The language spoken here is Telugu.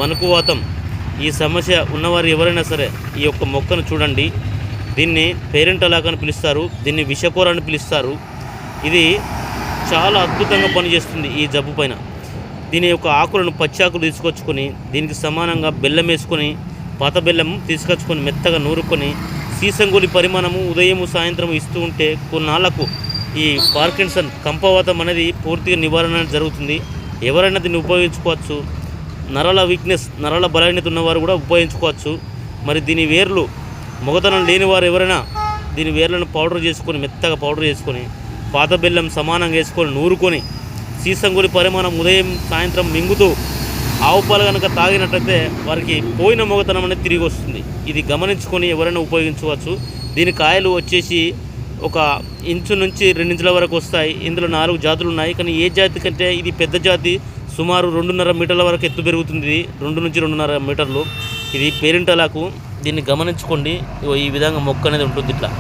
వణుకువాతం ఈ సమస్య ఉన్నవారు ఎవరైనా సరే ఈ యొక్క మొక్కను చూడండి. దీన్ని పేరెంట్ అలాక్ అని పిలుస్తారు, దీన్ని విషకూర అని పిలుస్తారు. ఇది చాలా అద్భుతంగా పనిచేస్తుంది ఈ జబ్బు పైన. దీని యొక్క ఆకులను పచ్చి ఆకులు తీసుకొచ్చుకొని దీనికి సమానంగా బెల్లం వేసుకొని పాత బెల్లం తీసుకొచ్చుకొని మెత్తగా నూరుకొని సీసంగులి పరిమాణము ఉదయం సాయంత్రం ఇస్తూ ఉంటే కొన్నాళ్లకు ఈ పార్కిన్సన్ కంపవాతం అనేది పూర్తిగా నివారణ జరుగుతుంది. ఎవరైనా దీన్ని ఉపయోగించుకోవచ్చు. నరాల వీక్నెస్, నరాల బలహీనత ఉన్నవారు కూడా ఉపయోగించుకోవచ్చు. మరి దీని వేర్లు మొగతనం లేని వారు ఎవరైనా దీని వేర్లను పౌడర్ చేసుకొని మెత్తగా పౌడర్ చేసుకొని పాత బెల్లం సమానంగా వేసుకొని నూరుకొని సీసంగులి పరిమాణం ఉదయం సాయంత్రం మింగుతూ ఆవు పాలు కనుక తాగినట్లయితే వారికి పోయిన మొగతనం అనేది తిరిగి వస్తుంది. ఇది గమనించుకొని ఎవరైనా ఉపయోగించుకోవచ్చు. దీని కాయలు వచ్చేసి 1 ఇంచు నుంచి 2 ఇంచుల వరకు వస్తాయి. ఇందులో 4 జాతులు ఉన్నాయి. కానీ ఏ జాతి కంటే ఇది పెద్ద జాతి, సుమారు 2.5 మీటర్ల వరకు ఎత్తు పెరుగుతుంది. 2 నుంచి 2.5 మీటర్లు. ఇది పేరెంట్ అలాకు. దీన్ని గమనించుకోండి. ఈ విధంగా మొక్క అనేది ఉంటుంది ఇట్లా.